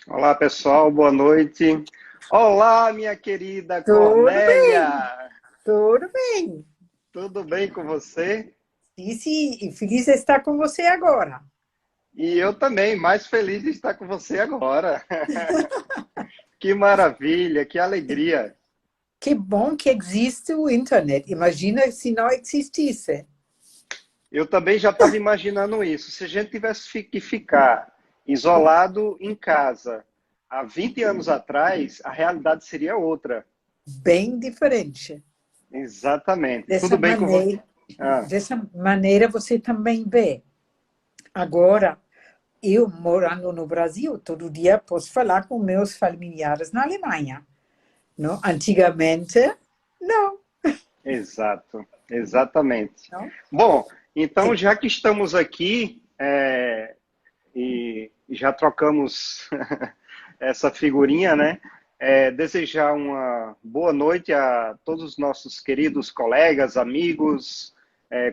Olá, pessoal, boa noite. Olá, minha querida Tudo bem, Cornélia. tudo bem. Tudo bem com você? Feliz de estar com você agora. E eu também, mais feliz de estar com você agora. Que maravilha, que alegria. Que bom que existe o internet. Imagina se não existisse. Eu também já estava imaginando isso. Se a gente tivesse que ficar isolado em casa há 20 anos atrás, a realidade seria outra. Bem diferente. Exatamente. Dessa Tudo bem com você? maneira, Ah, dessa maneira você também vê. Agora, eu morando no Brasil, todo dia posso falar com meus familiares na Alemanha. Não? Antigamente, não. exato, exatamente. Não? Bom, então Sim. já que estamos aqui e já trocamos essa figurinha, né? Desejar uma boa noite a todos os nossos queridos colegas, amigos,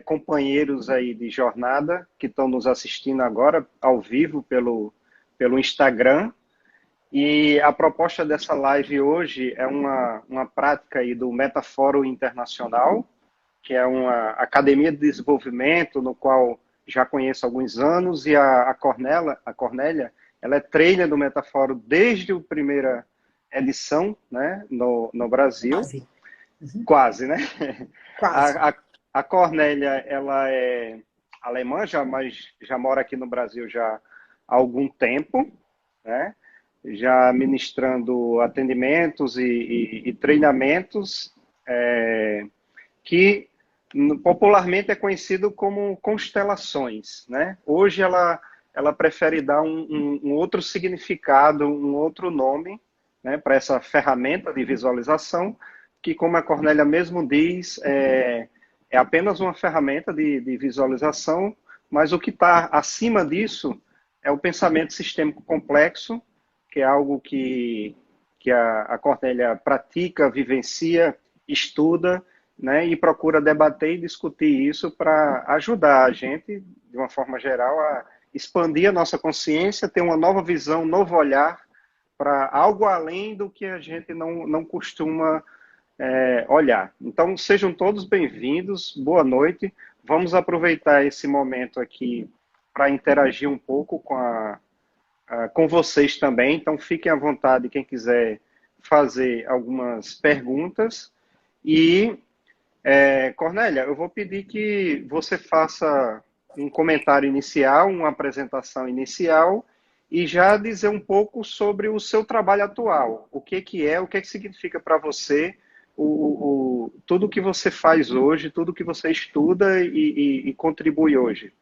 companheiros aí de jornada que estão nos assistindo agora ao vivo pelo Instagram. E a proposta dessa live hoje é uma prática aí do Metafórum Internacional, que é uma academia de desenvolvimento no qual já conheço há alguns anos, e a Cornélia, ela é trainer do Metafórum desde a primeira edição, né, no Brasil, Quase. Uhum. quase, né? Quase. A, a, a Cornélia, ela é alemã, mas já mora aqui no Brasil já há algum tempo, né? Já ministrando atendimentos e treinamentos que popularmente é conhecido como constelações, né? Hoje ela prefere dar um outro significado, um outro nome, né, para essa ferramenta de visualização, que, como a Cornélia mesmo diz, é apenas uma ferramenta de visualização, mas o que está acima disso é o pensamento sistêmico complexo, que é algo que a Cornélia pratica, vivencia, estuda, né, e procura debater e discutir isso para ajudar a gente, de uma forma geral, a expandir a nossa consciência, ter uma nova visão, um novo olhar para algo além do que a gente não costuma olhar. Então, sejam todos bem-vindos, boa noite. Vamos aproveitar esse momento aqui para interagir um pouco com vocês também. Então, fiquem à vontade, quem quiser fazer algumas perguntas. E Cornélia, eu vou pedir que você faça um comentário inicial, uma apresentação inicial e já dizer um pouco sobre o seu trabalho atual. O que significa para você tudo que você faz hoje, tudo que você estuda e contribui hoje.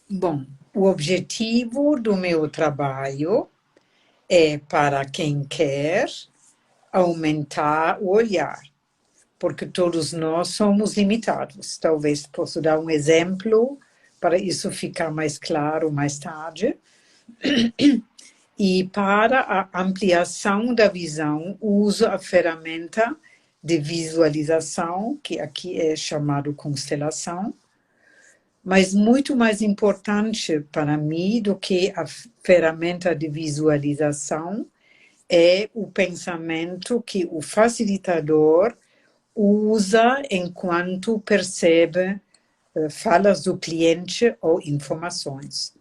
Bom, o objetivo do meu trabalho é para quem quer aumentar o olhar, porque todos nós somos limitados. Talvez possa dar um exemplo para isso ficar mais claro mais tarde. E para a ampliação da visão, uso a ferramenta de visualização, que aqui é chamado constelação, mas muito mais importante para mim do que a ferramenta de visualização é o pensamento que o facilitador usa enquanto percebe falas do cliente ou informações.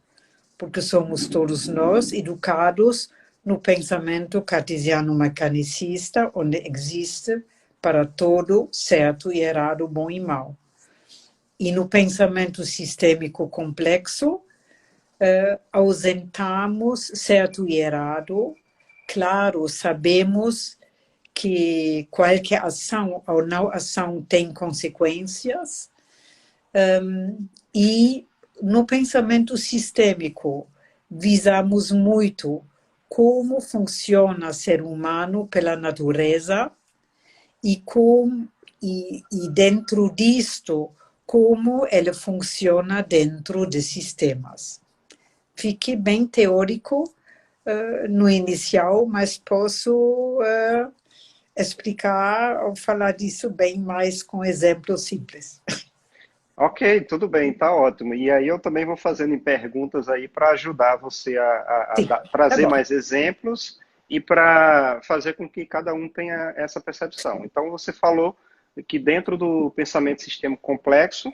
Porque somos todos nós educados no pensamento cartesiano-mecanicista, onde existe para todo certo e errado, bom e mal. E no pensamento sistêmico complexo, ausentamos certo e errado. Claro, sabemos que qualquer ação ou não ação tem consequências. E no pensamento sistêmico, visamos muito como funciona o ser humano pela natureza e dentro disto, como ele funciona dentro de sistemas. Fique bem teórico no inicial, mas posso explicar ou falar disso bem mais com exemplos simples. Ok, tudo bem, tá ótimo. E aí eu também vou fazendo perguntas aí para ajudar você Sim, tá trazer bom. mais exemplos e para fazer com que cada um tenha essa percepção. Então você falou que dentro do pensamento sistêmico complexo,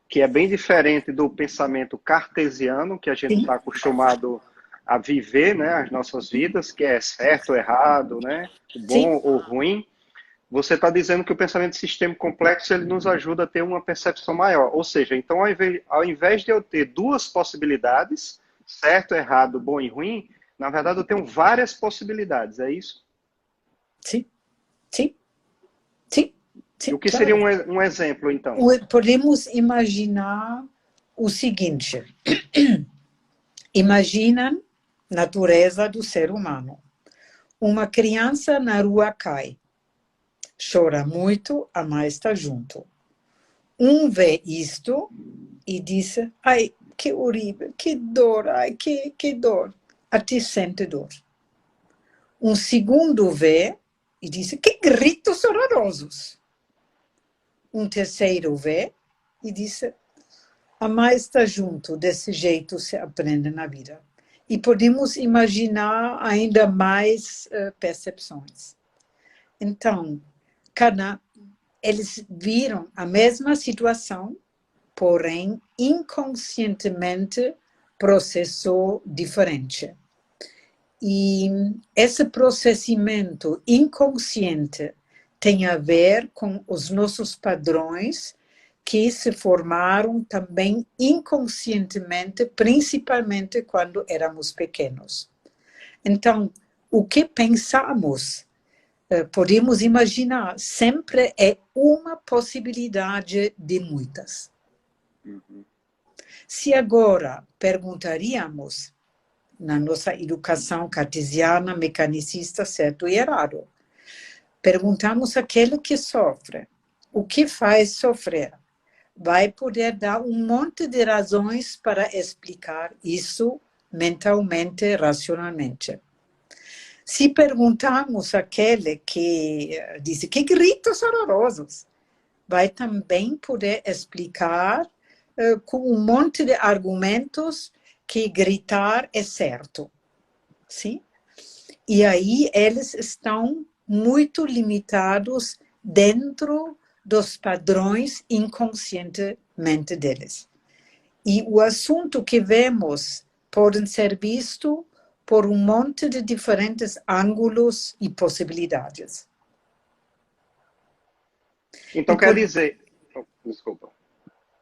que é bem diferente do pensamento cartesiano, que a gente Sim, está acostumado a viver, né, as nossas vidas, que é certo ou errado, né, sim, bom ou ruim. Você está dizendo que o pensamento sistêmico complexo ele nos ajuda a ter uma percepção maior. Ou seja, então ao invés de eu ter duas possibilidades, certo, errado, bom e ruim, na verdade eu tenho várias possibilidades, é isso? sim, sim, sim, E sim, o que seria claro. um exemplo, então? Podemos imaginar o seguinte: imagina a natureza do ser humano. Uma criança na rua cai, chora muito, a mãe está junto. Um vê isto e diz: ai, que horrível, que dor, ai, que dor. Até sente dor. Um segundo vê e diz: que gritos horrorosos. Um terceiro vê e diz: a mãe está junto, desse jeito se aprende na vida. E podemos imaginar ainda mais percepções. Então, cada, eles viram a mesma situação, porém, inconscientemente processou diferente. E esse processamento inconsciente tem a ver com os nossos padrões que se formaram também inconscientemente, principalmente quando éramos pequenos. Então, o que pensamos, podemos imaginar, sempre é uma possibilidade de muitas. Se agora perguntaríamos, na nossa educação cartesiana, mecanicista, certo e errado, perguntamos àquele que sofre, o que faz sofrer? Vai poder dar um monte de razões para explicar isso mentalmente, racionalmente. Se perguntarmos àquele que diz que gritos horrorosos, vai também poder explicar com um monte de argumentos que gritar é certo. Sim? E aí eles estão muito limitados dentro dos padrões inconscientemente deles. E o assunto que vemos pode ser visto por um monte de diferentes ângulos e possibilidades. Então E, quer dizer. Oh, desculpa.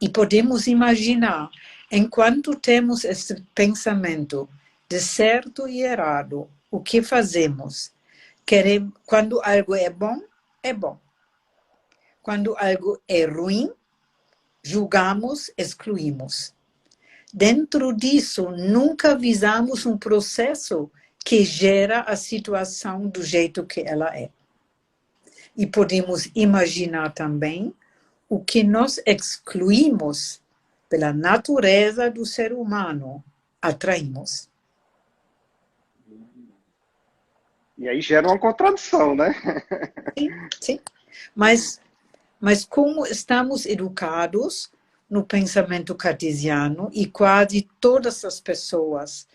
e podemos imaginar, enquanto temos esse pensamento de certo e errado, o que fazemos? Quando algo é bom, é bom. Quando algo é ruim, julgamos, excluímos. Dentro disso, nunca visamos um processo que gera a situação do jeito que ela é. E podemos imaginar também o que nós excluímos pela natureza do ser humano, atraímos. E aí gera uma contradição, né? Sim, sim. Mas como estamos educados no pensamento cartesiano e quase todas as pessoas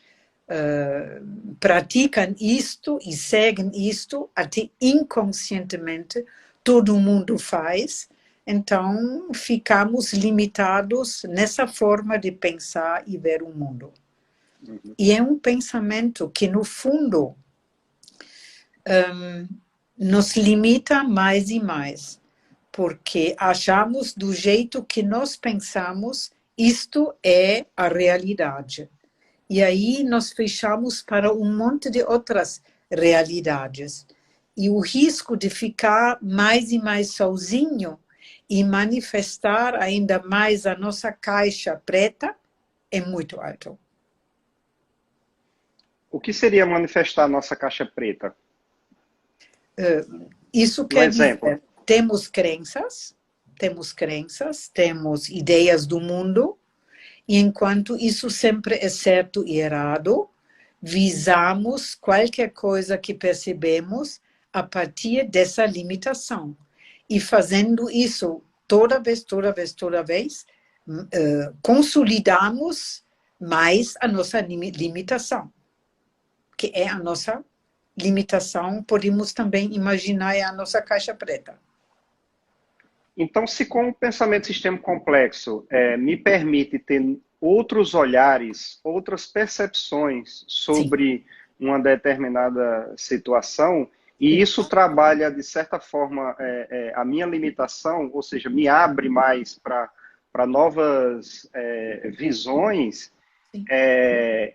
praticam isto e seguem isto, até inconscientemente, todo mundo faz, então ficamos limitados nessa forma de pensar e ver o mundo. E é um pensamento que, no fundo, nos limita mais e mais, porque achamos do jeito que nós pensamos, isto é a realidade. E aí nós fechamos para um monte de outras realidades. E o risco de ficar mais e mais sozinho e manifestar ainda mais a nossa caixa preta é muito alto. O que seria manifestar a nossa caixa preta? Isso Um quer exemplo. dizer, temos ideias do mundo, e enquanto isso sempre é certo e errado, visamos qualquer coisa que percebemos a partir dessa limitação. E fazendo isso toda vez, consolidamos mais a nossa limitação, que é a nossa limitação, podemos também imaginar, é a nossa caixa preta. Então, se com o pensamento sistêmico complexo me permite ter outros olhares, outras percepções sobre Sim. uma determinada situação, e isso trabalha, de certa forma, a minha limitação, ou seja, me abre mais para novas visões,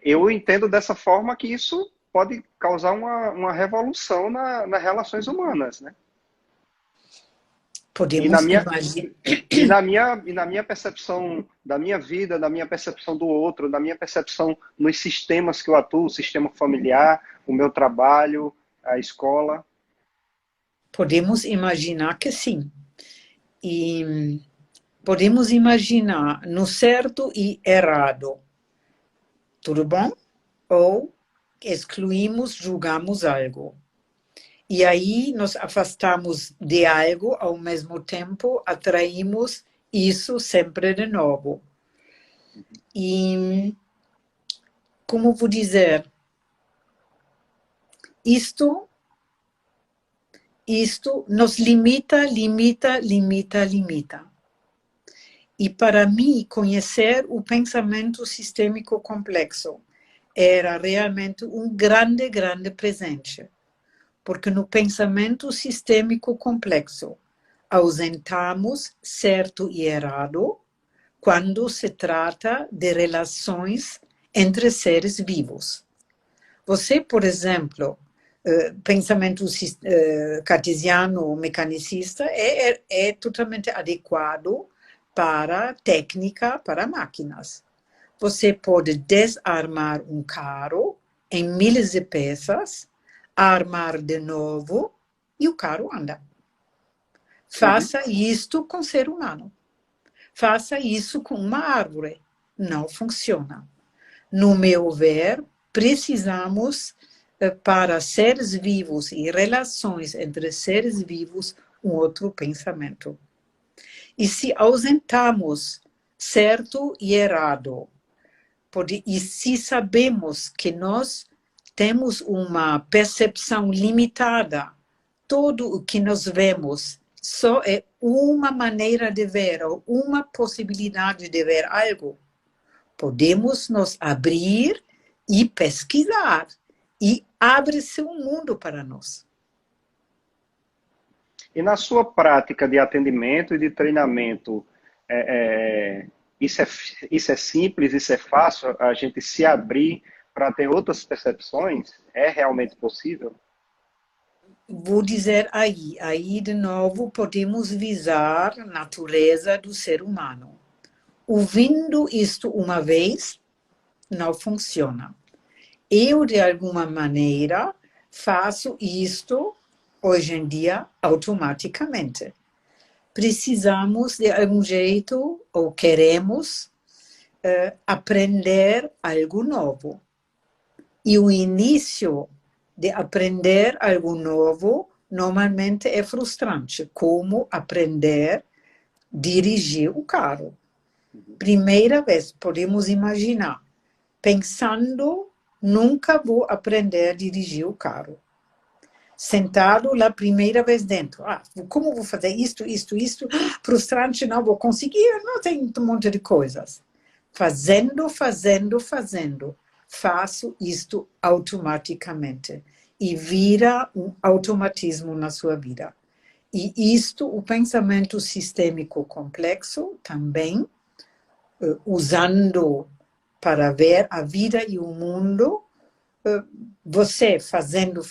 eu entendo dessa forma que isso pode causar uma revolução nas relações humanas, né? Podemos imaginar. E na minha percepção da minha vida, na minha percepção do outro, na minha percepção nos sistemas que eu atuo, o sistema familiar, o meu trabalho, a escola. Podemos imaginar que sim. E podemos imaginar no certo e errado. Tudo bom? Ou excluímos, julgamos algo. E aí nos afastamos de algo, ao mesmo tempo atraímos isso sempre de novo. E, como vou dizer, isto nos limita. E para mim, conhecer o pensamento sistêmico complexo era realmente um grande presente. Porque no pensamento sistêmico complexo, ausentamos certo e errado quando se trata de relações entre seres vivos. Você, por exemplo, pensamento cartesiano ou mecanicista é totalmente adequado para técnica, para máquinas. Você pode desarmar um carro em milhares de peças, armar de novo e o carro anda. Faça isto com ser humano. Faça isso com uma árvore. Não funciona. No meu ver, precisamos, para seres vivos e relações entre seres vivos, um outro pensamento. E se ausentamos certo e errado, e se sabemos que nós temos uma percepção limitada, tudo o que nós vemos só é uma maneira de ver, ou uma possibilidade de ver algo, podemos nos abrir e pesquisar, e abre-se um mundo para nós. E na sua prática de atendimento e de treinamento, isso é simples, isso é fácil, a gente se abrir para ter outras percepções? É realmente possível? Vou dizer aí de novo podemos visar a natureza do ser humano. Ouvindo isto uma vez, não funciona. Eu, de alguma maneira, faço isto, hoje em dia, automaticamente. Precisamos, de algum jeito, ou queremos, aprender algo novo. E o início de aprender algo novo normalmente é frustrante, como aprender a dirigir o carro. Primeira vez, podemos imaginar, pensando, nunca vou aprender a dirigir o carro. Sentado lá, primeira vez dentro. Como vou fazer isto? Frustrante, não vou conseguir, não tem um monte de coisas. Fazendo. Faço isto automaticamente. E vira um automatismo na sua vida. E isto, o pensamento sistêmico complexo, também, usando para ver a vida e o mundo, você fazendo,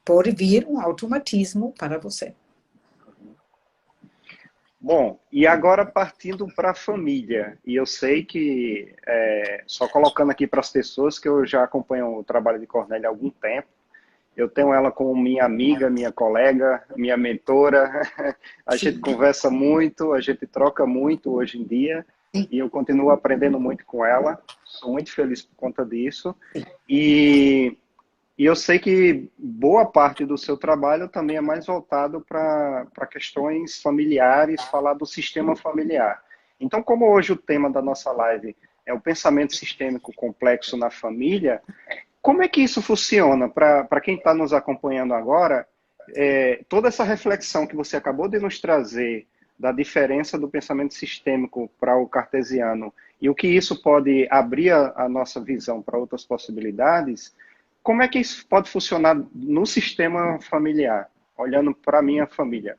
pode vir um automatismo para você. Bom, e agora partindo para a família, e eu sei que, só colocando aqui para as pessoas que eu já acompanho o trabalho de Cornélia há algum tempo, eu tenho ela como minha amiga, minha colega, minha mentora, a gente conversa muito, a gente troca muito hoje em dia, e eu continuo aprendendo muito com ela, sou muito feliz por conta disso, e E eu sei que boa parte do seu trabalho também é mais voltado para questões familiares, falar do sistema familiar. Então, como hoje o tema da nossa live é o pensamento sistêmico complexo na família, como é que isso funciona para quem está nos acompanhando agora? Toda essa reflexão que você acabou de nos trazer da diferença do pensamento sistêmico para o cartesiano e o que isso pode abrir a nossa visão para outras possibilidades, como é que isso pode funcionar no sistema familiar, olhando para a minha família?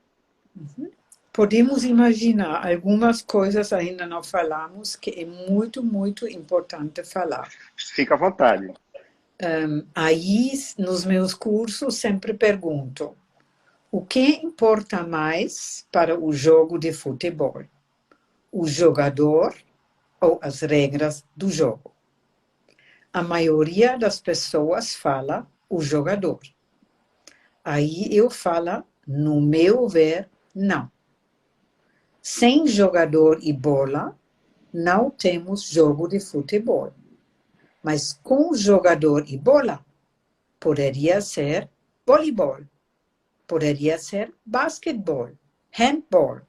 Podemos imaginar algumas coisas ainda não falamos que é muito, muito importante falar. Fica à vontade. Aí, nos meus cursos, sempre pergunto: o que importa mais para o jogo de futebol? O jogador ou as regras do jogo? A maioria das pessoas fala o jogador. Aí eu falo, no meu ver, não. Sem jogador e bola, não temos jogo de futebol. Mas com jogador e bola, poderia ser voleibol, poderia ser basquetebol, handball.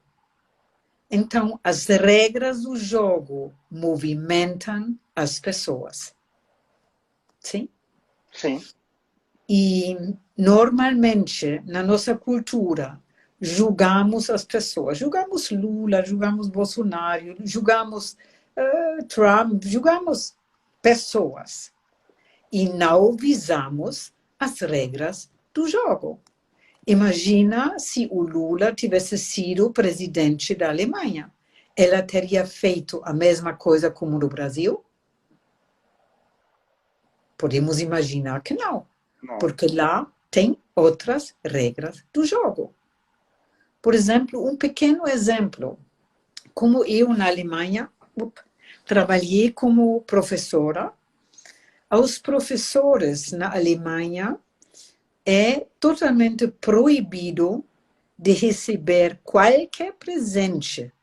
Então, as regras do jogo movimentam as pessoas. Sim? Sim. E, normalmente, na nossa cultura, julgamos as pessoas. Julgamos Lula, julgamos Bolsonaro, julgamos Trump, julgamos pessoas. E não visamos as regras do jogo. Imagina se o Lula tivesse sido presidente da Alemanha. Ela teria feito a mesma coisa como no Brasil? Podemos imaginar que não, porque lá tem outras regras do jogo. Por exemplo, um pequeno exemplo. Como eu, na Alemanha, trabalhei como professora, aos professores na Alemanha é totalmente proibido de receber qualquer presente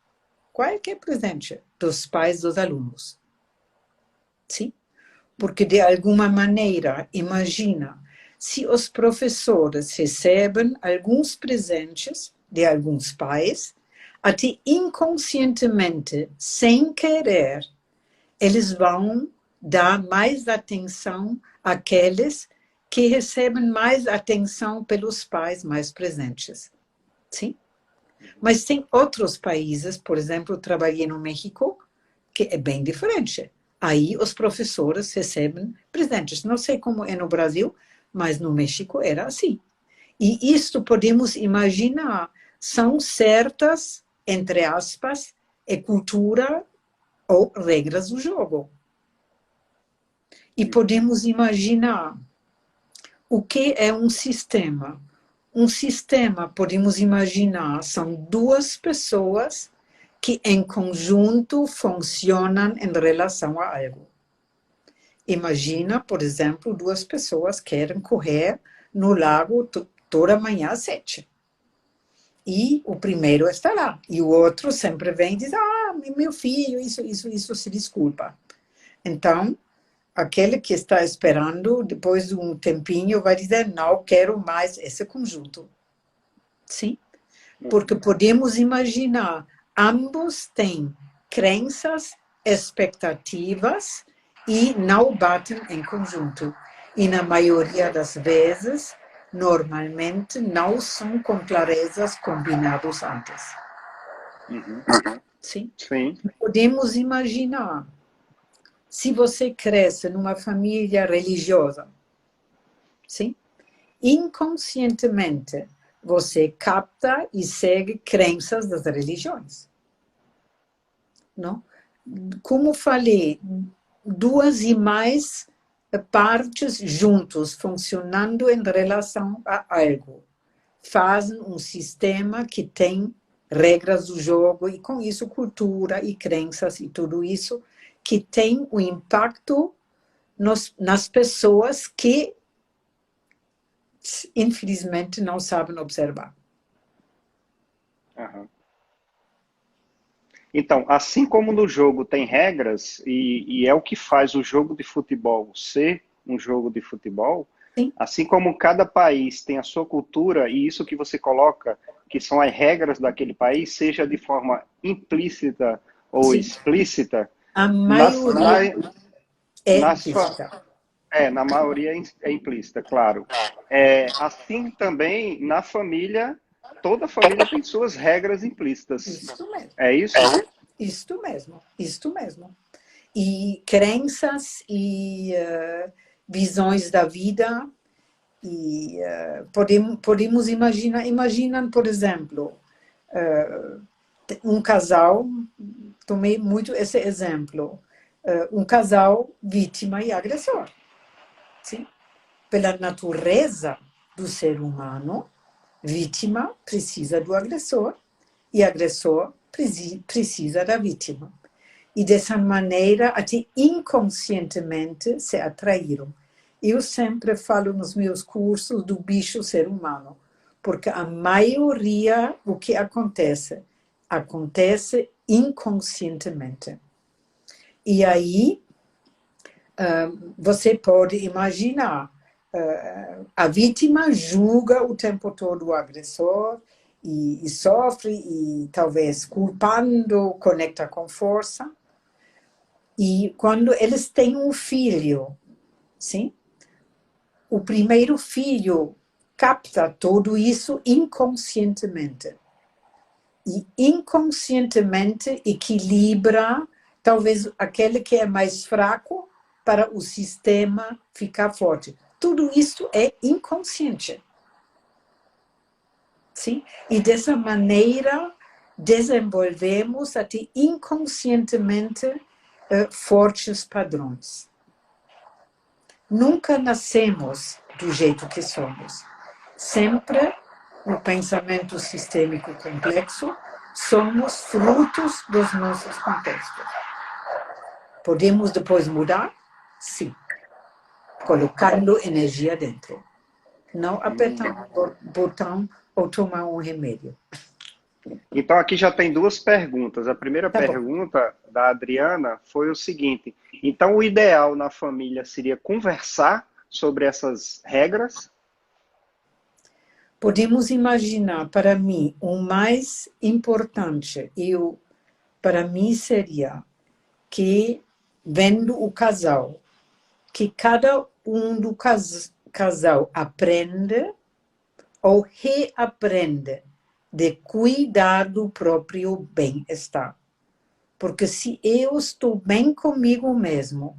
dos pais dos alunos. Sim? Porque, de alguma maneira, imagina, se os professores recebem alguns presentes de alguns pais, até inconscientemente, sem querer, eles vão dar mais atenção àqueles que recebem mais atenção pelos pais mais presentes. Sim? Mas tem outros países, por exemplo, trabalhei no México, que é bem diferente. Aí os professores recebem presentes. Não sei como é no Brasil, mas no México era assim. E isto podemos imaginar, são certas, entre aspas, cultura ou regras do jogo. E podemos imaginar o que é um sistema. Um sistema, podemos imaginar, são duas pessoas que em conjunto funcionam em relação a algo. Imagina, por exemplo, duas pessoas querem correr no lago toda manhã às 7. E o primeiro está lá. E o outro sempre vem e diz, meu filho, isso, se desculpa. Então, aquele que está esperando, depois de um tempinho, vai dizer, não quero mais esse conjunto. Sim? Porque podemos imaginar, ambos têm crenças, expectativas e não batem em conjunto. E na maioria das vezes, normalmente, não são com clarezas combinados antes. Sim? Sim. Podemos imaginar, se você cresce numa família religiosa, sim? Inconscientemente, você capta e segue crenças das religiões. Não? Como falei, duas e mais partes juntos, funcionando em relação a algo, fazem um sistema que tem regras do jogo e, com isso, cultura e crenças e tudo isso, que tem um impacto nas pessoas que infelizmente não sabem observar. Então, assim como no jogo tem regras, e é o que faz o jogo de futebol ser um jogo de futebol, Sim. Assim como cada país tem a sua cultura, e isso que você coloca, que são as regras daquele país, seja de forma implícita ou Sim. explícita, A na, maioria na, é na sua, implícita. na maioria é implícita, claro. Assim também, na família, toda família tem suas regras implícitas. Isto mesmo. É isso? Isto mesmo. Isto mesmo. E crenças e visões da vida. E podemos imaginar, por exemplo, um casal, tomei muito esse exemplo, um casal vítima e agressor. Sim? Pela natureza do ser humano, vítima precisa do agressor e agressor precisa da vítima. E dessa maneira, até inconscientemente, se atraíram. Eu sempre falo nos meus cursos do bicho ser humano, porque a maioria do que acontece, acontece inconscientemente. E aí, você pode imaginar, a vítima julga o tempo todo o agressor e sofre, e talvez culpando, conecta com força. E quando eles têm um filho, sim? O primeiro filho capta tudo isso inconscientemente. E inconscientemente equilibra, talvez, aquele que é mais fraco para o sistema ficar forte. Tudo isso é inconsciente. Sim? E dessa maneira desenvolvemos até inconscientemente fortes padrões. Nunca nascemos do jeito que somos. Sempre, no pensamento sistêmico complexo, somos frutos dos nossos contextos. Podemos depois mudar? Sim. Colocando energia dentro. Não apertar um botão ou tomar um remédio. Então, aqui já tem duas perguntas. A primeira Tá bom. pergunta da Adriana foi o seguinte: então, o ideal na família seria conversar sobre essas regras? Podemos imaginar, para mim, o mais importante, para mim seria que, vendo o casal, que cada um do casal aprende ou reaprende de cuidar do próprio bem-estar. Porque se eu estou bem comigo mesmo,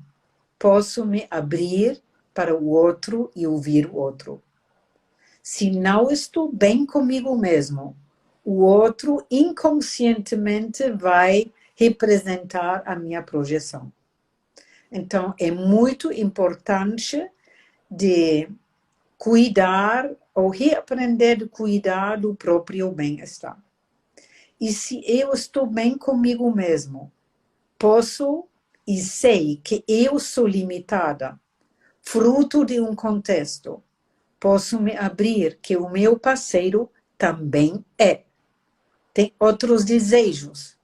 posso me abrir para o outro e ouvir o outro. Se não estou bem comigo mesmo, o outro inconscientemente vai representar a minha projeção. Então, é muito importante de cuidar ou reaprender a cuidar do próprio bem-estar. E se eu estou bem comigo mesmo, posso e sei que eu sou limitada, fruto de um contexto, posso me abrir que o meu parceiro também é. Tem outros desejos,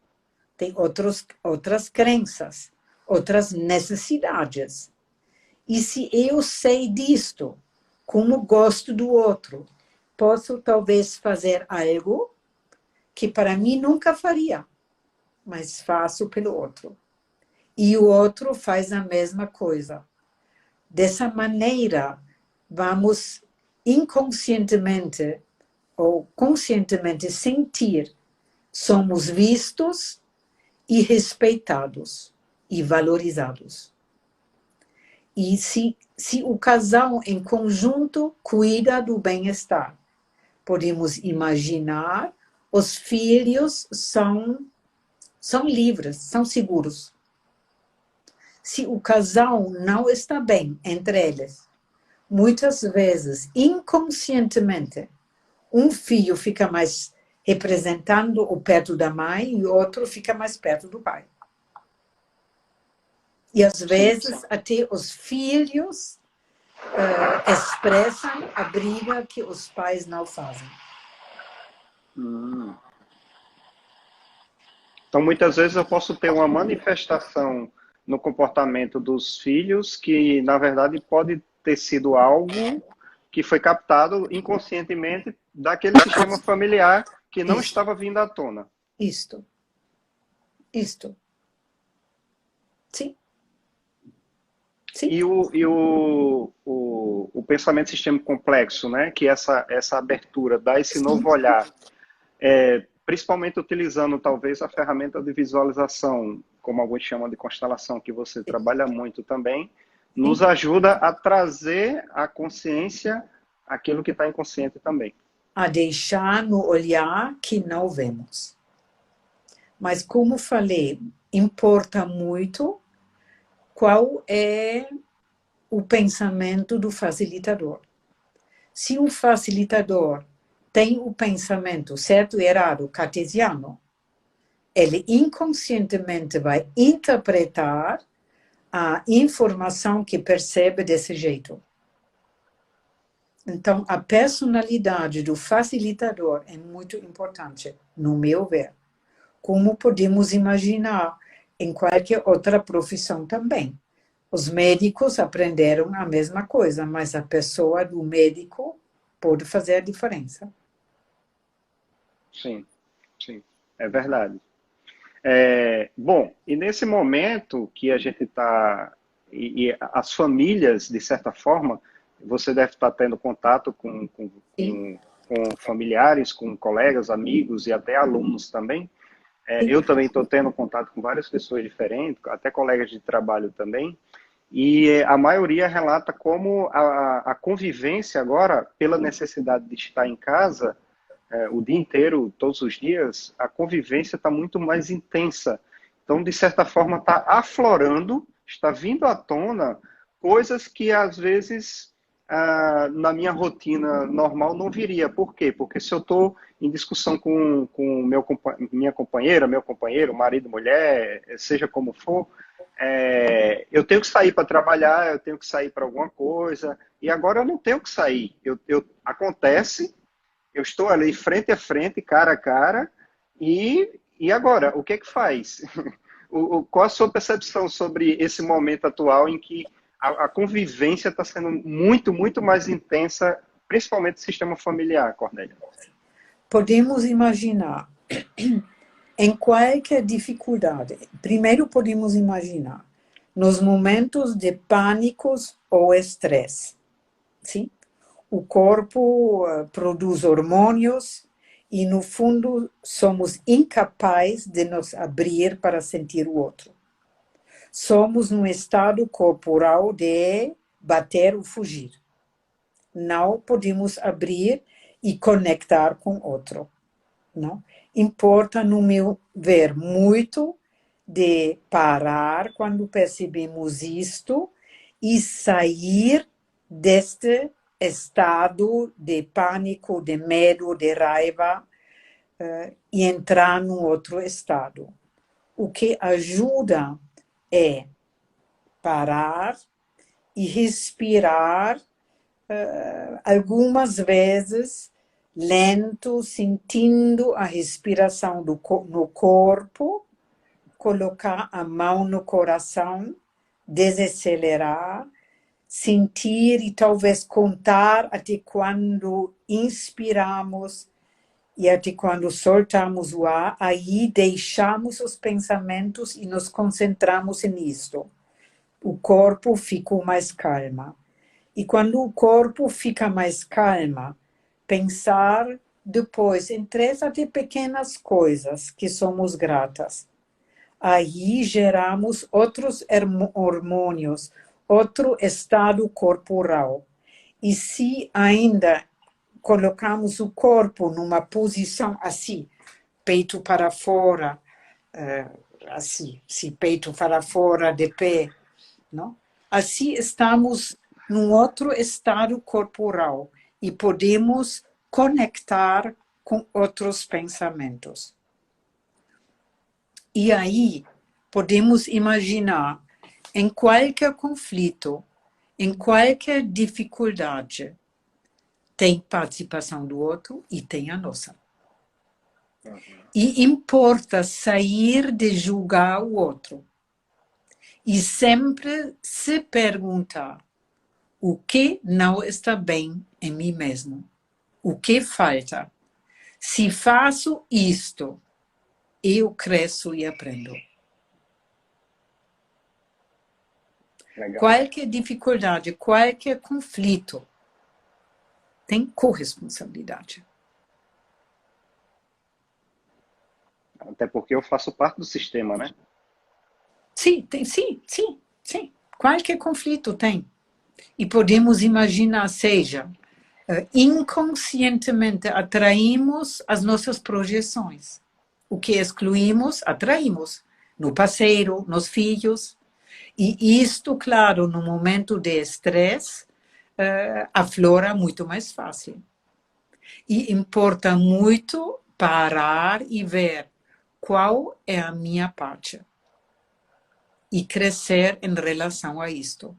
tem outras crenças, outras necessidades. E se eu sei disto, como gosto do outro, posso talvez fazer algo que para mim nunca faria, mas faço pelo outro. E o outro faz a mesma coisa. Dessa maneira, vamos inconscientemente ou conscientemente sentir somos vistos e respeitados e valorizados. E se o casal em conjunto cuida do bem-estar, podemos imaginar os filhos são livres, são seguros. Se o casal não está bem entre eles, muitas vezes, inconscientemente, um filho fica mais representando o perto da mãe e o outro fica mais perto do pai. E às vezes até os filhos expressam a briga que os pais não fazem. Então, muitas vezes eu posso ter uma manifestação no comportamento dos filhos que, na verdade, pode ter sido algo que foi captado inconscientemente daquele sistema familiar que não estava vindo à tona. Isto. Sim. Sim. E o pensamento sistêmico complexo, né? Que essa abertura dá esse novo olhar, principalmente utilizando talvez a ferramenta de visualização, como alguns chamam de constelação, que você trabalha muito também, nos ajuda a trazer à consciência aquilo que está inconsciente também. A deixar no olhar que não vemos. Mas, como falei, importa muito qual é o pensamento do facilitador. Se um facilitador tem o pensamento certo e errado cartesiano, ele inconscientemente vai interpretar a informação que percebe desse jeito. Então, a personalidade do facilitador é muito importante, no meu ver. Como podemos imaginar em qualquer outra profissão também. Os médicos aprenderam a mesma coisa, mas a pessoa do médico pode fazer a diferença. Sim, é verdade. Bom, e nesse momento que a gente está, e as famílias, de certa forma, você deve estar tendo contato com familiares, com colegas, amigos e até alunos também. Eu também estou tendo contato com várias pessoas diferentes, até colegas de trabalho também, e a maioria relata como a convivência agora, pela necessidade de estar em casa, o dia inteiro, todos os dias, a convivência está muito mais intensa. Então, de certa forma, está aflorando, está vindo à tona coisas que, às vezes, na minha rotina normal não viria. Por quê? Porque se eu estou em discussão com minha companheira, meu companheiro, marido, mulher, seja como for, eu tenho que sair para trabalhar, eu tenho que sair para alguma coisa, e agora eu não tenho que sair. Acontece, eu estou ali frente a frente, cara a cara, e agora, o que é que faz? Qual a sua percepção sobre esse momento atual em que a convivência está sendo muito, muito mais intensa, principalmente no sistema familiar, Cornélia? Podemos imaginar, em qualquer dificuldade, primeiro podemos imaginar, nos momentos de pânicos ou estresse, sim? O corpo produz hormônios e, no fundo, somos incapazes de nos abrir para sentir o outro. Somos num estado corporal de bater ou fugir. Não podemos abrir e conectar com o outro. Não? Importa, no meu ver, muito de parar quando percebemos isto e sair deste estado de pânico, de medo, de raiva e entrar num outro estado. O que ajuda é parar e respirar algumas vezes lento, sentindo a respiração no corpo, colocar a mão no coração, desacelerar, sentir e talvez contar até quando inspiramos e até quando soltamos o ar, aí deixamos os pensamentos e nos concentramos nisso. O corpo fica mais calmo. E quando o corpo fica mais calmo, pensar depois em 3 até pequenas coisas que somos gratas. Aí geramos outros hormônios, outro estado corporal. E se ainda colocamos o corpo numa posição assim, peito para fora, assim, se peito para fora, de pé, não? Assim estamos num outro estado corporal e podemos conectar com outros pensamentos. E aí podemos imaginar, em qualquer conflito, em qualquer dificuldade, tem participação do outro e tem a nossa. E importa sair de julgar o outro. E sempre se perguntar o que não está bem em mim mesmo, o que falta. Se faço isto, eu cresço e aprendo. Legal. Qualquer dificuldade, qualquer conflito, tem corresponsabilidade. Até porque eu faço parte do sistema, né? Sim, sim. Qualquer conflito tem. E podemos imaginar, seja, inconscientemente atraímos as nossas projeções. O que excluímos, atraímos. No parceiro, nos filhos. E isto, claro, no momento de estresse, aflora muito mais fácil. E importa muito parar e ver qual é a minha parte. E crescer em relação a isto.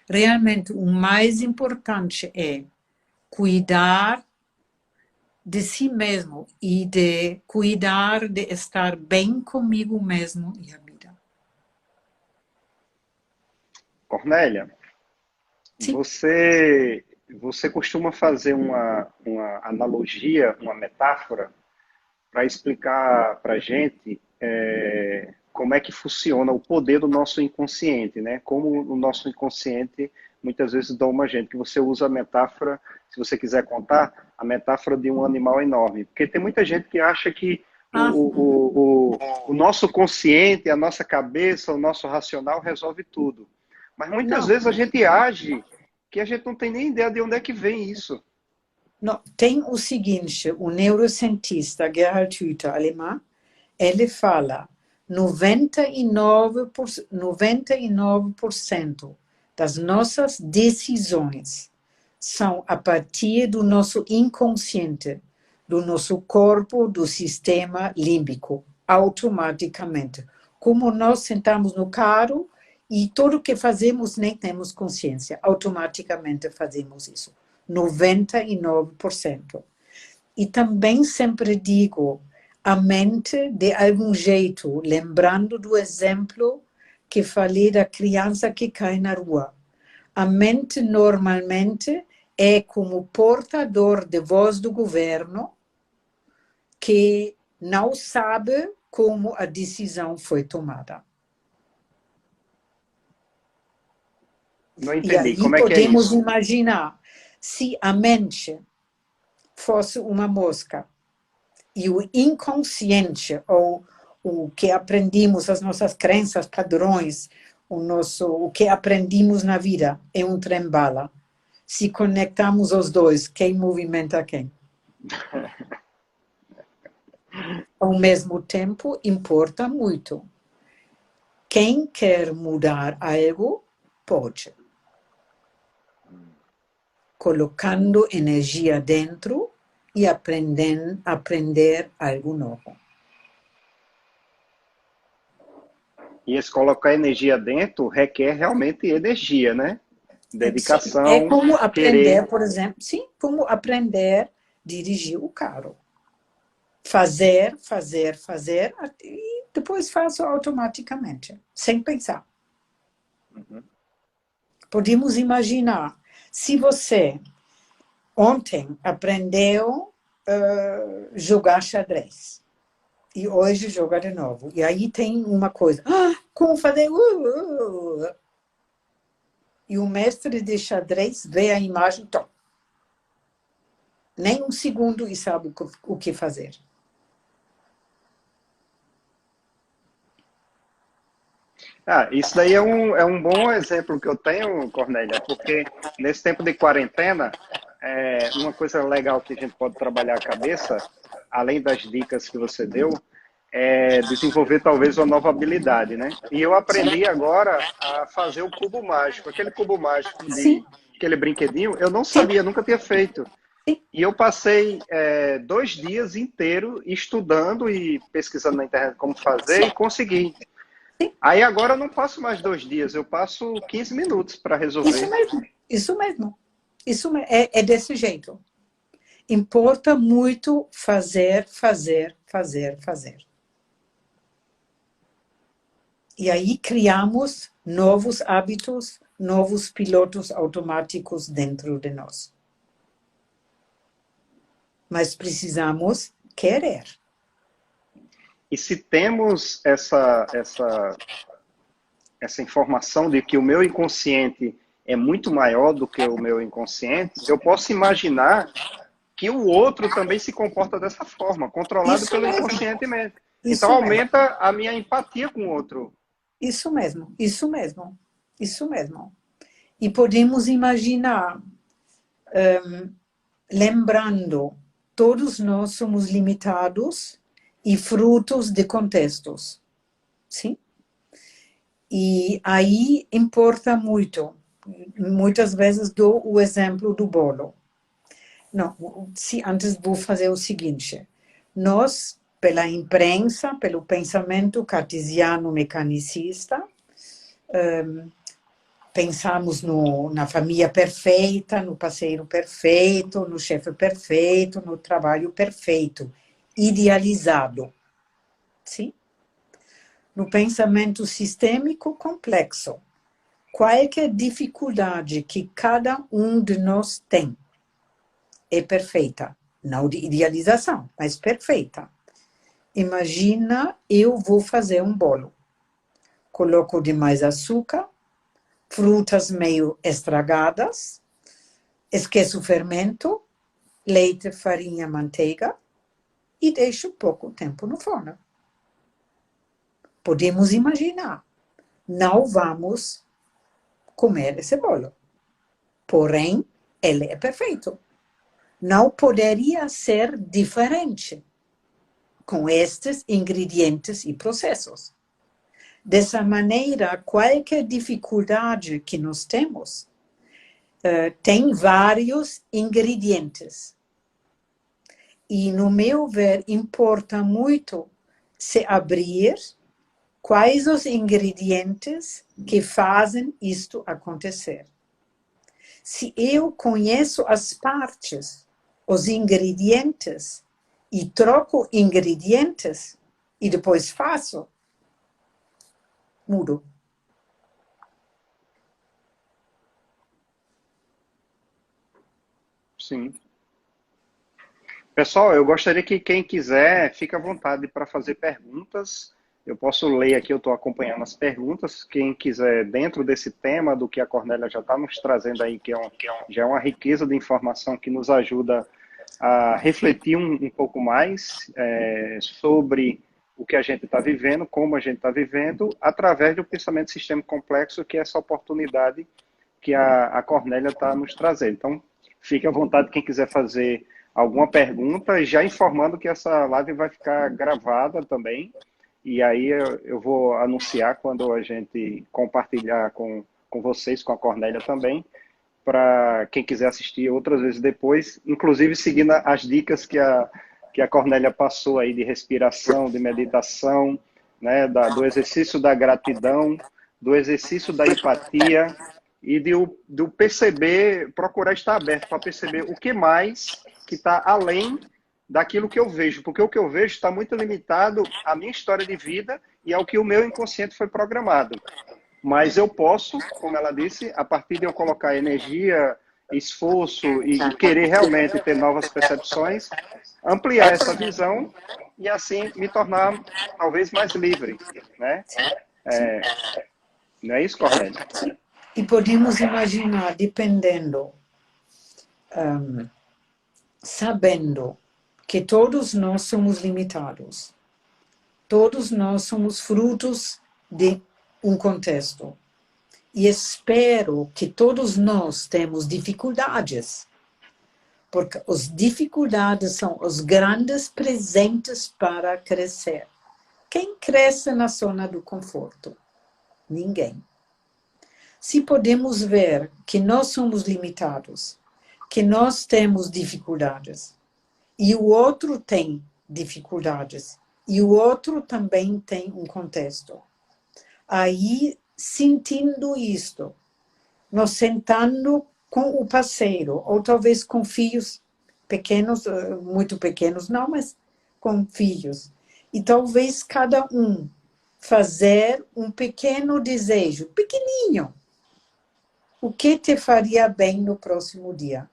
Realmente, o mais importante é cuidar de si mesmo e de cuidar de estar bem comigo mesmo e a vida. Cornélia, Sim. você costuma fazer uma analogia, uma metáfora, para explicar para a gente como é que funciona o poder do nosso inconsciente, né? Como o nosso inconsciente muitas vezes doma a gente, que você usa a metáfora, se você quiser contar, a metáfora de um animal enorme. Porque tem muita gente que acha que o nosso consciente, a nossa cabeça, o nosso racional resolve tudo. Mas muitas Não, vezes a gente age que a gente não tem nem ideia de onde é que vem isso. não. Tem o seguinte, o neurocientista Gerhard Hüther, alemão, ele fala 99% das nossas decisões são a partir do nosso inconsciente, do nosso corpo, do sistema límbico, automaticamente. Como nós sentamos no carro e tudo que fazemos nem temos consciência, automaticamente fazemos isso. 99%. E também sempre digo, a mente, de algum jeito, lembrando do exemplo que falei da criança que cai na rua. A mente, normalmente, é como portador de voz do governo que não sabe como a decisão foi tomada. Não E entendi. aí Como é que é podemos isso? imaginar, se a mente fosse uma mosca, e o inconsciente, ou o que aprendemos, as nossas crenças, padrões, o que aprendemos na vida é um trem-bala. Se conectamos os dois, quem movimenta quem? Ao mesmo tempo, importa muito. Quem quer mudar algo, pode. Colocando energia dentro e aprender algo novo. E esse colocar energia dentro requer realmente energia, né? Sim, é Dedicação, como aprender, querer. por exemplo, sim, como aprender a dirigir o carro. Fazer, e depois faço automaticamente, sem pensar. Podemos imaginar, se você ontem aprendeu jogar xadrez, e hoje joga de novo, e aí tem uma coisa, como fazer? E o mestre de xadrez vê a imagem, nem um segundo e sabe o que fazer. Isso daí é um bom exemplo que eu tenho, Cornélia, porque nesse tempo de quarentena, uma coisa legal que a gente pode trabalhar a cabeça, além das dicas que você deu, é desenvolver talvez uma nova habilidade, né? E eu aprendi agora a fazer o cubo mágico, aquele cubo mágico de Sim, aquele brinquedinho, eu não sim, sabia, nunca tinha feito. sim. E eu passei 2 dias inteiros estudando e pesquisando na internet como fazer e consegui. Aí agora eu não passo mais 2 dias, eu passo 15 minutos para Isso resolver. mesmo, isso mesmo. É desse jeito. Importa muito fazer. E aí criamos novos hábitos, novos pilotos automáticos dentro de nós. Mas precisamos querer. E se temos essa informação de que o meu inconsciente é muito maior do que o meu inconsciente, eu posso imaginar que o outro também se comporta dessa forma, controlado Isso pelo mesmo. inconscientemente. Isso Então mesmo. aumenta a minha empatia com o outro. Isso mesmo, isso mesmo, isso mesmo. E podemos imaginar, lembrando, todos nós somos limitados e frutos de contextos, sim? E aí importa muito. Muitas vezes dou o exemplo do bolo. Não, antes vou fazer o seguinte. Nós, pela imprensa, pelo pensamento cartesiano mecanicista, pensamos na família perfeita, no parceiro perfeito, no chefe perfeito, no trabalho perfeito, idealizado. Sim? No pensamento sistêmico complexo, qualquer dificuldade que cada um de nós tem é perfeita. Não de idealização, mas perfeita. Imagina, eu vou fazer um bolo. Coloco demais açúcar, frutas meio estragadas, esqueço o fermento, leite, farinha, manteiga e deixo pouco tempo no forno. Podemos imaginar, não vamos comer esse bolo. Porém, ele é perfeito. Não poderia ser diferente com estes ingredientes e processos. Dessa maneira, qualquer dificuldade que nós temos tem vários ingredientes. E, no meu ver, importa muito se abrir quais os ingredientes que fazem isto acontecer. Se eu conheço as partes, os ingredientes, e troco ingredientes, e depois faço, mudo. Sim. Pessoal, eu gostaria que quem quiser, fique à vontade para fazer perguntas. Eu posso ler aqui, eu estou acompanhando as perguntas. Quem quiser, dentro desse tema, do que a Cornélia já está nos trazendo aí, já é uma riqueza de informação que nos ajuda a refletir um pouco mais sobre o que a gente está vivendo, como a gente está vivendo, através do pensamento sistêmico complexo, que é essa oportunidade que a Cornélia está nos trazendo. Então, fique à vontade quem quiser fazer alguma pergunta, já informando que essa live vai ficar gravada também, e aí eu vou anunciar quando a gente compartilhar com vocês, com a Cornélia também, para quem quiser assistir outras vezes depois, inclusive seguindo as dicas que a Cornélia passou aí de respiração, de meditação, né, do exercício da gratidão, do exercício da empatia e do perceber, procurar estar aberto para perceber o que mais que está além daquilo que eu vejo, porque o que eu vejo está muito limitado à minha história de vida e ao que o meu inconsciente foi programado. Mas eu posso, como ela disse, a partir de eu colocar energia, esforço e querer realmente ter novas percepções, ampliar essa visão e assim me tornar talvez mais livre, né? Não é isso, Cornélia? E podemos imaginar, dependendo, sabendo que todos nós somos limitados, todos nós somos frutos de um contexto. E espero que todos nós temos dificuldades, porque as dificuldades são os grandes presentes para crescer. Quem cresce na zona do conforto? Ninguém. Se podemos ver que nós somos limitados, que nós temos dificuldades, e o outro tem dificuldades, e o outro também tem um contexto. Aí, sentindo isto, nós sentando com o parceiro, ou talvez com filhos pequenos, muito pequenos não, mas com filhos. E talvez cada um fazer um pequeno desejo, pequenininho, o que te faria bem no próximo dia?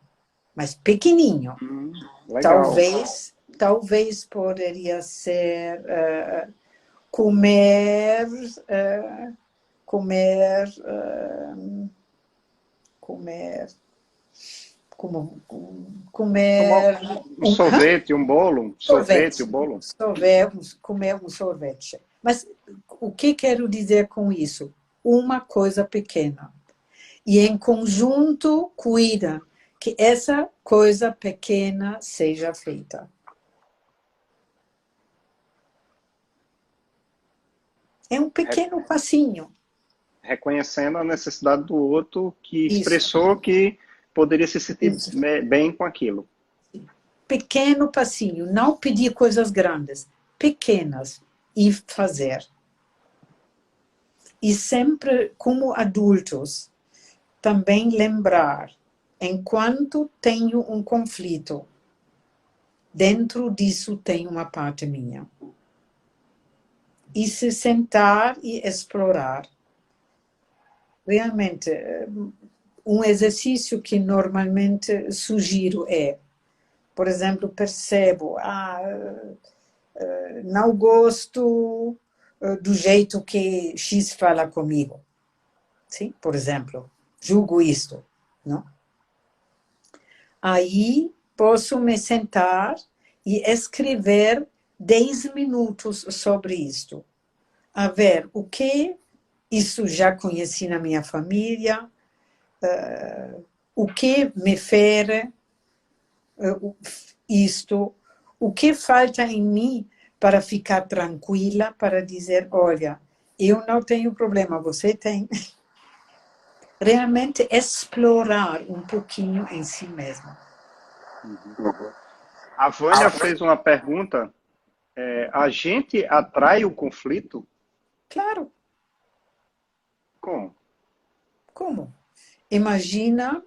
Mas pequenininho. Legal. Talvez poderia ser comer, comer, comer, como, comer Um sorvete, um bolo, sorvete, um bolo. comer um sorvete. Mas o que quero dizer com isso? Uma coisa pequena. E em conjunto, cuida que essa coisa pequena seja feita. É um pequeno passinho. Reconhecendo a necessidade do outro que expressou Isso. que poderia se sentir Isso. bem com aquilo. Pequeno passinho, não pedir coisas grandes, pequenas, e fazer. E sempre, como adultos, também lembrar, enquanto tenho um conflito, dentro disso tem uma parte minha. E se sentar e explorar. Realmente, um exercício que normalmente sugiro é, por exemplo, percebo, não gosto do jeito que X fala comigo. Sim? Por exemplo, julgo isto. Não? Aí posso me sentar e escrever 10 minutos sobre isto. A ver o que isso já conheci na minha família, o que me fere isto, o que falta em mim para ficar tranquila, para dizer, olha, eu não tenho problema, você tem. Realmente explorar um pouquinho em si mesma. A Vânia fez uma pergunta. A gente atrai o conflito? Claro. Como? Como? Imagina,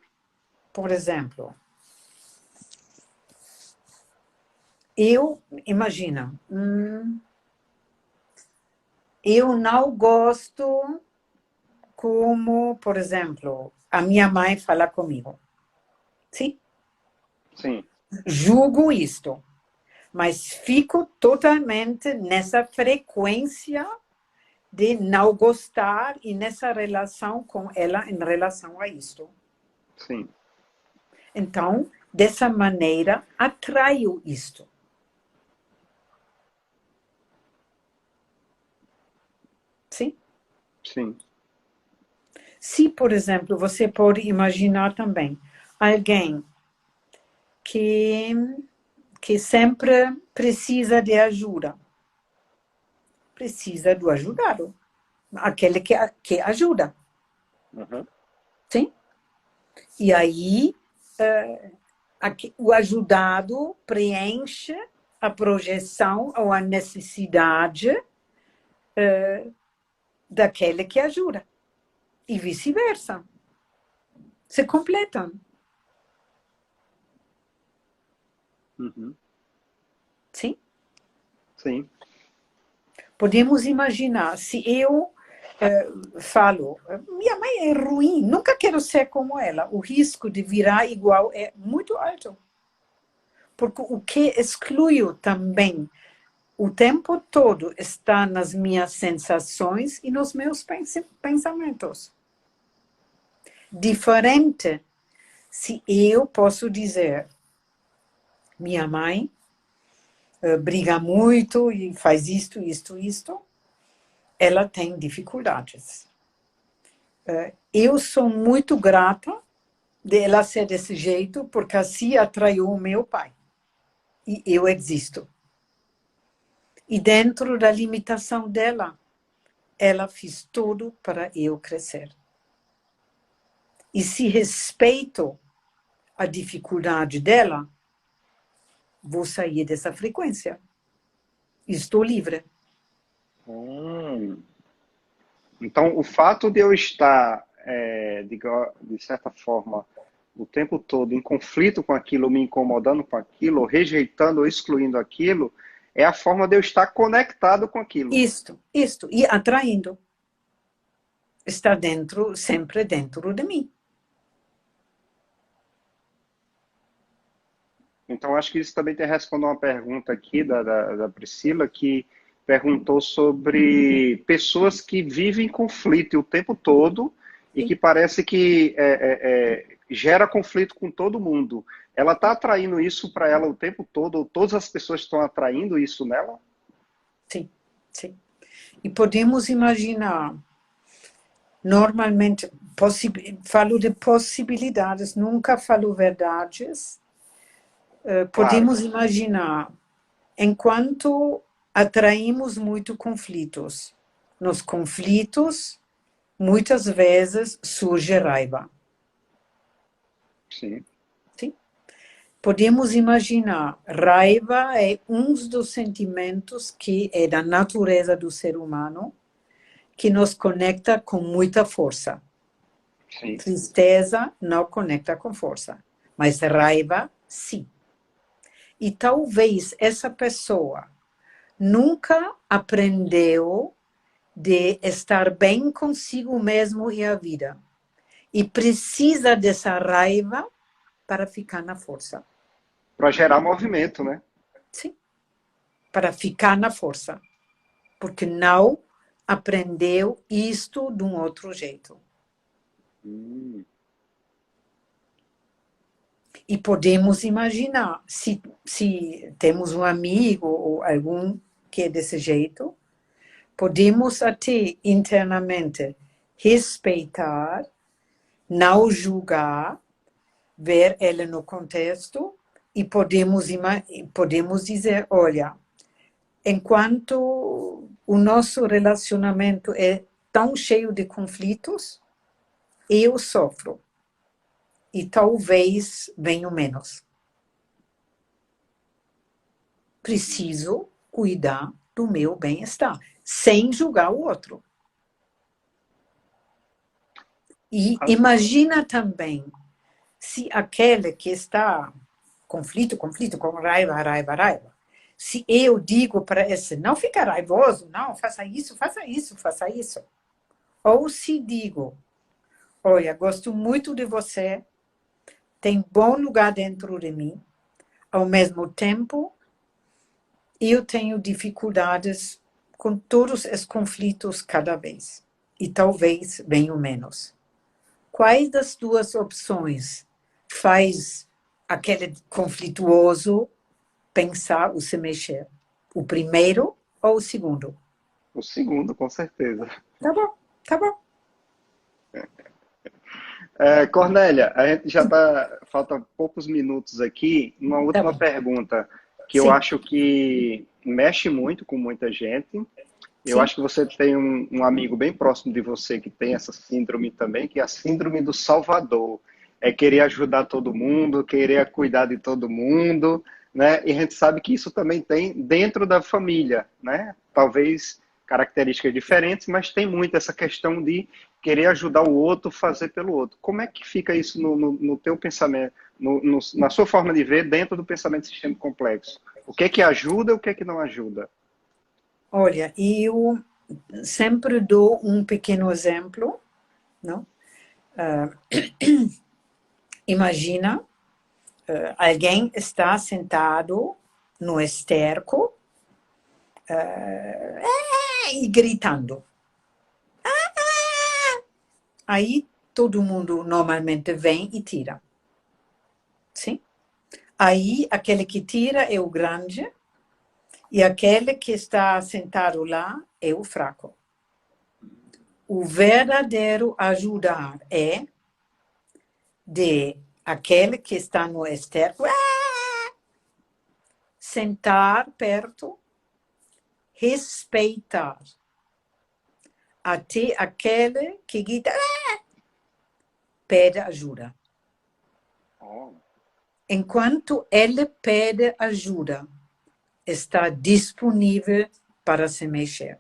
por exemplo, imagina, eu não gosto como, por exemplo, a minha mãe fala comigo. Sim? Sim. Julgo isto, mas fico totalmente nessa frequência de não gostar e nessa relação com ela em relação a isto. Sim. Então, dessa maneira, atraio isto. Sim? Sim. Se, por exemplo, você pode imaginar também alguém que sempre precisa de ajuda. Precisa do ajudado. Aquele que ajuda. Uhum. Sim? E aí, o ajudado preenche a projeção ou a necessidade daquele que ajuda. E vice-versa. Se completam. Uhum. Sim? Sim. Podemos imaginar, se eu falo, minha mãe é ruim, nunca quero ser como ela, o risco de virar igual é muito alto. Porque o que excluo também o tempo todo está nas minhas sensações e nos meus pensamentos. Diferente se eu posso dizer, minha mãe briga muito e faz isto, ela tem dificuldades. Eu sou muito grata de ela ser desse jeito, porque assim atraiu o meu pai. E eu existo. E dentro da limitação dela, ela fez tudo para eu crescer. E se respeito a dificuldade dela, vou sair dessa frequência. Estou livre. Então, o fato de eu estar, de certa forma, o tempo todo em conflito com aquilo, me incomodando com aquilo, ou rejeitando ou excluindo aquilo, é a forma de eu estar conectado com aquilo. Isto. E atraindo. Está dentro, sempre dentro de mim. Então, acho que isso também tem respondido uma pergunta aqui da Priscila, que perguntou sobre pessoas que vivem conflito o tempo todo e Sim, que parece que gera conflito com todo mundo. Ela está atraindo isso para ela o tempo todo, ou todas as pessoas estão atraindo isso nela? sim, sim. E podemos imaginar, normalmente, falo de possibilidades, nunca falo verdades. Claro, Podemos imaginar, enquanto atraímos muito conflitos, nos conflitos, muitas vezes surge raiva. sim. Sim? Podemos imaginar, raiva é um dos sentimentos que é da natureza do ser humano, que nos conecta com muita força. Sim. Tristeza não conecta com força, mas raiva, sim. E talvez essa pessoa nunca aprendeu de estar bem consigo mesmo e a vida. E precisa dessa raiva para ficar na força. Para gerar movimento, né? Sim, para ficar na força. Porque não aprendeu isto de um outro jeito. Hum, E podemos imaginar, se temos um amigo ou algum que é desse jeito, podemos até internamente respeitar, não julgar, ver ele no contexto e podemos dizer, olha, enquanto o nosso relacionamento é tão cheio de conflitos, eu sofro e talvez venho menos. Preciso cuidar do meu bem-estar, sem julgar o outro. E imagina também se aquele que está conflito, com raiva, se eu digo para esse, não fica raivoso, não, faça isso, faça isso, faça isso. Ou se digo, olha, gosto muito de você, tem bom lugar dentro de mim, ao mesmo tempo, eu tenho dificuldades com todos os conflitos cada vez. E talvez venham menos. Quais das duas opções faz aquele conflituoso pensar ou se mexer? O primeiro ou o segundo? o segundo, com certeza. Tá bom, tá bom. Cornélia, a gente já está, falta poucos minutos aqui. Uma Tá última bom. pergunta que eu Sim, acho que mexe muito com muita gente. Eu sim. acho que você tem um amigo bem próximo de você que tem essa síndrome também, que é a síndrome do Salvador. É querer ajudar todo mundo, querer cuidar de todo mundo, né? E a gente sabe que isso também tem dentro da família, né? Talvez características diferentes, mas tem muito essa questão de querer ajudar o outro, fazer pelo outro. Como é que fica isso no teu pensamento, na sua forma de ver dentro do pensamento sistêmico complexo? O que ajuda e o que não ajuda? Olha, eu sempre dou um pequeno exemplo, não? Imagina, alguém está sentado no esterco e gritando. Aí todo mundo normalmente vem e tira. Sim? Aí aquele que tira é o grande e aquele que está sentado lá é o fraco. O verdadeiro ajudar é de aquele que está no esterco sentar perto, respeitar até aquele que grita pede ajuda. Oh, Enquanto ele pede ajuda, está disponível para se mexer.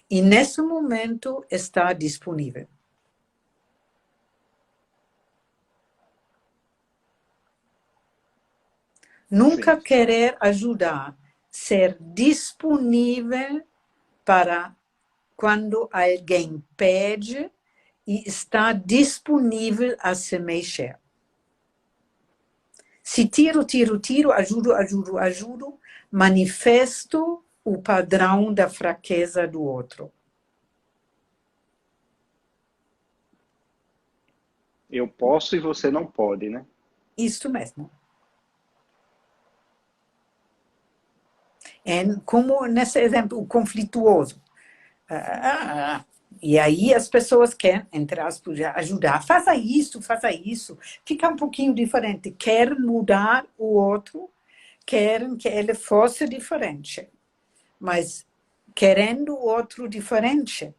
E nesse momento está disponível. Nunca sim. querer ajudar, ser disponível para quando alguém pede e está disponível a se mexer. Se tiro, ajudo, manifesto o padrão da fraqueza do outro. Eu posso e você não pode, né? Isso mesmo. É como nesse exemplo, o conflituoso. E aí as pessoas querem, entre aspas, ajudar. Faça isso. Fica um pouquinho diferente. Quer mudar o outro, querem que ele fosse diferente. Mas querendo o outro diferente,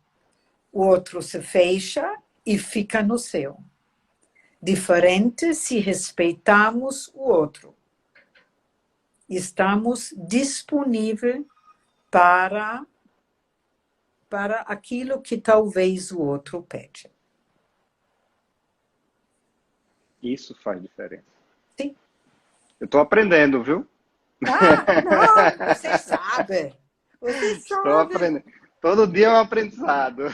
o outro se fecha e fica no seu. Diferente se respeitamos o outro. Estamos disponíveis para aquilo que talvez o outro pede. Isso faz diferença. Sim. Eu estou aprendendo, viu? Não, você sabe. Você Estou sabe. aprendendo. Todo dia é um aprendizado.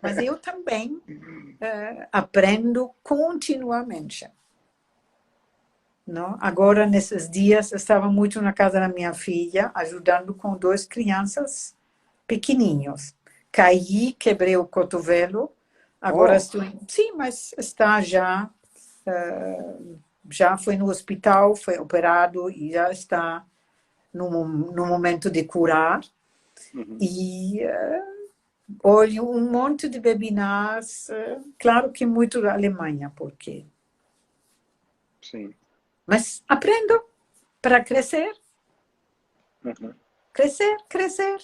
Mas eu também aprendo continuamente. Não? Agora, nesses dias, estava muito na casa da minha filha, ajudando com 2 crianças pequeninhos. Caí, quebrei o cotovelo. Agora Oh, estou. Sim, mas está já. Já foi no hospital, foi operado e já está no momento de curar. uhum, E olho um monte de webinars, claro que muito da Alemanha, porque. sim. Mas aprendo para crescer, Uhum. crescer.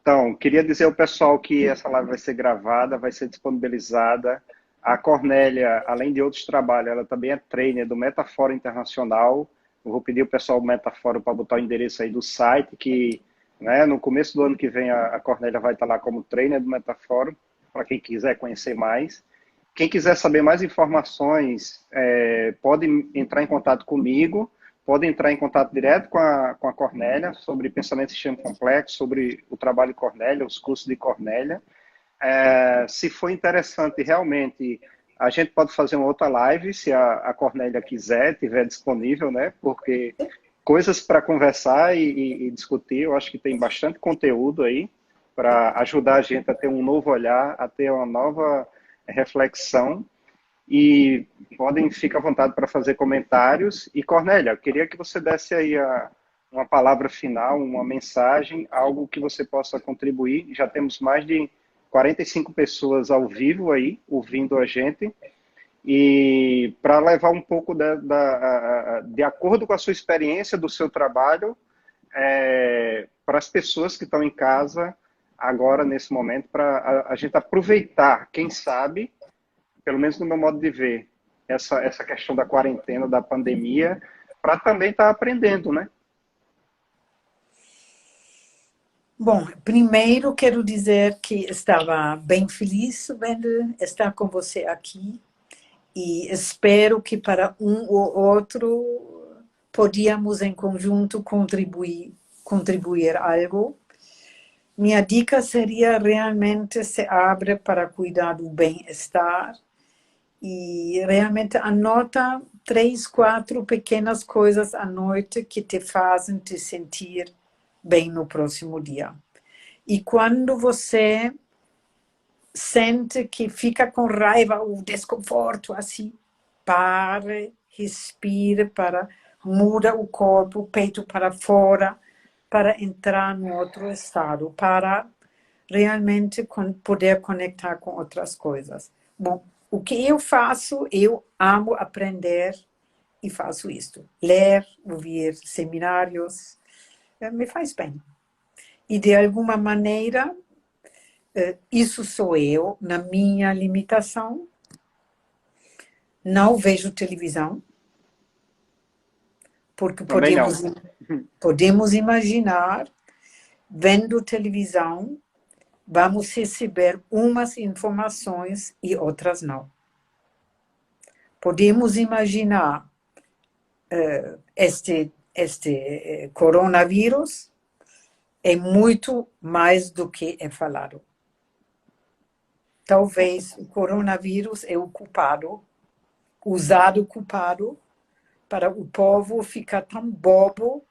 Então, queria dizer ao pessoal que essa live vai ser gravada, vai ser disponibilizada. A Cornélia, além de outros trabalhos, ela também é trainer do Metafora Internacional. Eu vou pedir ao pessoal do Metafora para botar o endereço aí do site, que né, no começo do ano que vem a Cornélia vai estar lá como trainer do Metafora, para quem quiser conhecer mais. Quem quiser saber mais informações, pode entrar em contato comigo, pode entrar em contato direto com a Cornélia sobre pensamento e sistema complexo, sobre o trabalho de Cornélia, os cursos de Cornélia. Se for interessante, realmente, a gente pode fazer uma outra live, se a Cornélia quiser, tiver disponível, né? Porque coisas para conversar e discutir, eu acho que tem bastante conteúdo aí para ajudar a gente a ter um novo olhar, a ter uma nova reflexão. E podem ficar à vontade para fazer comentários. E, Cornélia, eu queria que você desse aí uma palavra final, uma mensagem, algo que você possa contribuir. Já temos mais de 45 pessoas ao vivo aí, ouvindo a gente. E para levar um pouco de acordo com a sua experiência, do seu trabalho, para as pessoas que estão em casa agora, nesse momento, para a gente aproveitar, quem sabe, pelo menos no meu modo de ver, essa questão da quarentena, da pandemia, para também estar aprendendo, né? Bom, primeiro quero dizer que estava bem feliz vendo estar com você aqui e espero que para um ou outro podíamos em conjunto contribuir algo. Minha dica seria realmente se abre para cuidar do bem-estar e realmente anota 3, 4 pequenas coisas à noite que te fazem te sentir bem no próximo dia. E quando você sente que fica com raiva ou desconforto, assim, pare, respire, muda o corpo, o peito para fora, para entrar no outro estado, para realmente poder conectar com outras coisas. Bom, o que eu faço, eu amo aprender e faço isto. Ler, ouvir seminários, me faz bem. E de alguma maneira, isso sou eu, na minha limitação. Não vejo televisão, porque Também não. podemos imaginar, vendo televisão, vamos receber umas informações e outras não. Podemos imaginar este coronavírus é muito mais do que é falado. Talvez o coronavírus é o culpado usado, culpado, para o povo ficar tão bobo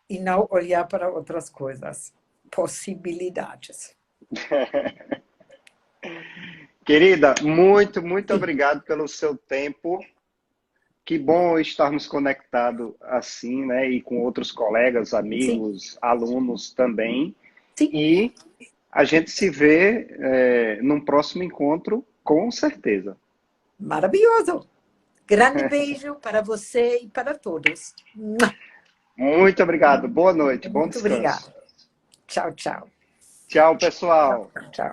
e não olhar para outras coisas. Possibilidades. Querida, muito obrigado pelo seu tempo. Que bom estarmos conectados assim, né? E com outros colegas, Sim, amigos, alunos também. sim. E a gente se vê num próximo encontro, com certeza. Maravilhoso. Grande beijo para você e para todos. Muito obrigado. Boa noite, bom Muito obrigada. descanso. Tchau, tchau. Tchau, pessoal. Tchau.